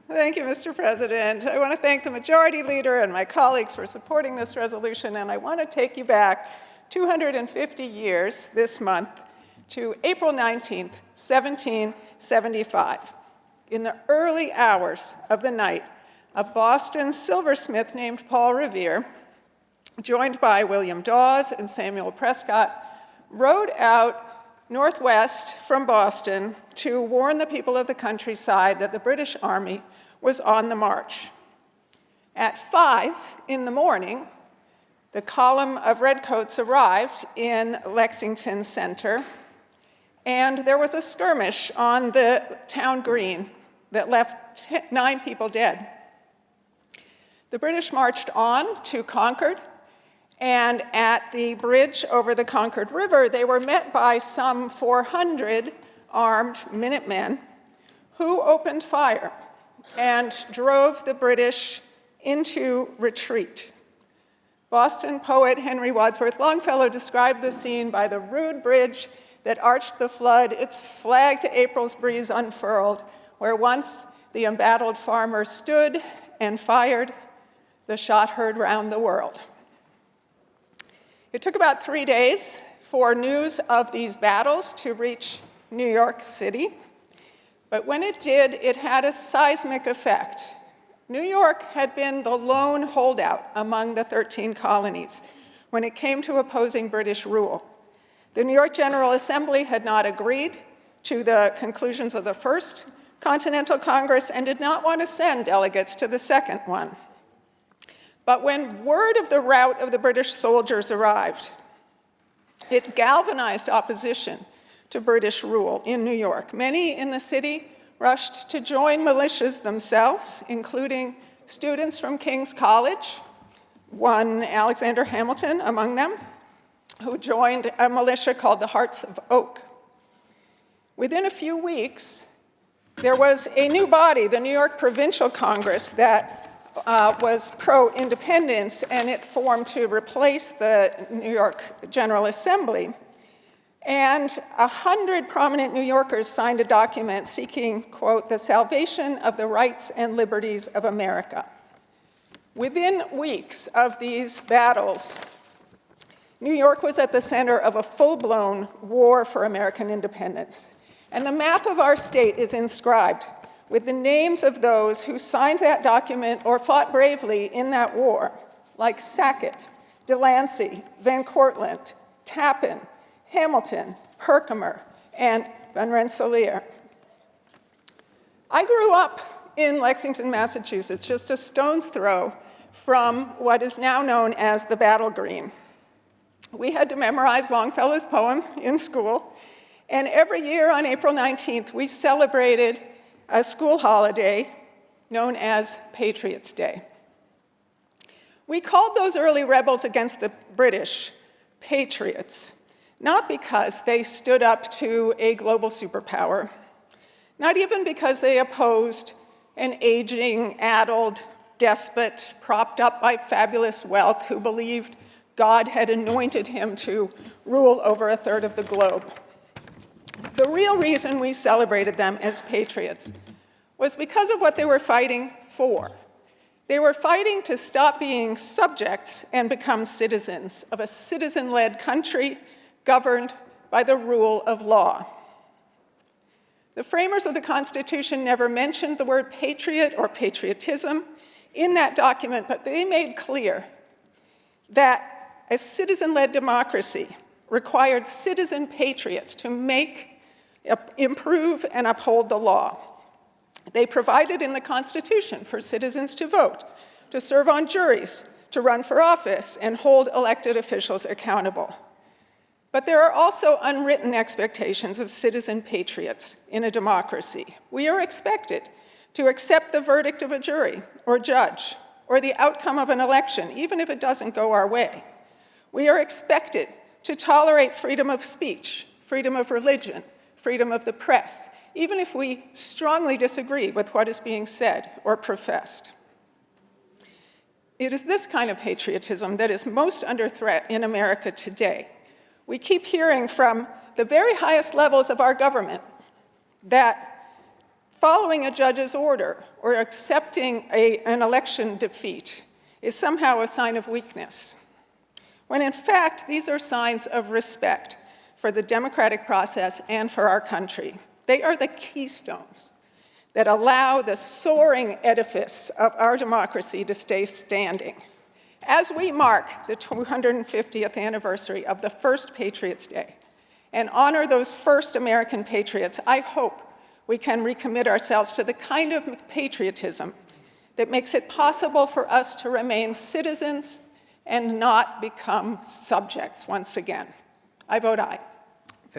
Thank you, Mr. President. I want to thank the Majority Leader and my colleagues for supporting this resolution, and I want to take you back 250 years this month to April 19th, 1775. In the early hours of the night, a Boston silversmith named Paul Revere, joined by William Dawes and Samuel Prescott, rode out northwest from Boston to warn the people of the countryside that the British Army was on the march. At 5 in the morning, the column of redcoats arrived in Lexington Center, and there was a skirmish on the town green that left 9 people dead. The British marched on to Concord, and at the bridge over the Concord River, they were met by some 400 armed Minutemen who opened fire and drove the British into retreat. Boston poet Henry Wadsworth Longfellow described the scene by the rude bridge that arched the flood, its flag to April's breeze unfurled, where once the embattled farmer stood and fired, the shot heard round the world. It took about 3 days for news of these battles to reach New York City, but when it did, it had a seismic effect. New York had been the lone holdout among the 13 colonies when it came to opposing British rule. The New York General Assembly had not agreed to the conclusions of the First Continental Congress and did not want to send delegates to the second one. But when word of the rout of the British soldiers arrived, it galvanized opposition to British rule in New York. Many in the city rushed to join militias themselves, including students from King's College, one Alexander Hamilton among them, who joined a militia called the Hearts of Oak. Within a few weeks, there was a new body, the New York Provincial Congress, that was pro-independence, and it formed to replace the New York General Assembly. And 100 prominent New Yorkers signed a document seeking, quote, the salvation of the rights and liberties of America. Within weeks of these battles, New York was at the center of a full-blown war for American independence. And the map of our state is inscribed with the names of those who signed that document or fought bravely in that war, like Sackett, Delancey, Van Cortlandt, Tappan, Hamilton, Herkimer, and Van Rensselaer. I grew up in Lexington, Massachusetts, just a stone's throw from what is now known as the Battle Green. We had to memorize Longfellow's poem in school, and every year on April 19th, we celebrated a school holiday known as Patriots' Day. We called those early rebels against the British patriots, not because they stood up to a global superpower, not even because they opposed an aging, addled despot propped up by fabulous wealth who believed God had anointed him to rule over a third of the globe. The real reason we celebrated them as patriots was because of what they were fighting for. They were fighting to stop being subjects and become citizens of a citizen-led country governed by the rule of law. The framers of the Constitution never mentioned the word patriot or patriotism in that document, but they made clear that a citizen-led democracy required citizen patriots to improve and uphold the law. They provided in the Constitution for citizens to vote, to serve on juries, to run for office, and hold elected officials accountable. But there are also unwritten expectations of citizen patriots in a democracy. We are expected to accept the verdict of a jury or judge or the outcome of an election, even if it doesn't go our way. We are expected to tolerate freedom of speech, freedom of religion, freedom of the press, even if we strongly disagree with what is being said or professed. It is this kind of patriotism that is most under threat in America today. We keep hearing from the very highest levels of our government that Following a judge's order or accepting an election defeat is somehow a sign of weakness, when in fact these are signs of respect for the democratic process and for our country. They are the keystones that allow the soaring edifice of our democracy to stay standing. As we mark the 250th anniversary of the first Patriots' Day and honor those first American patriots, I hope we can recommit ourselves to the kind of patriotism that makes it possible for us to remain citizens and not become subjects once again. I vote aye.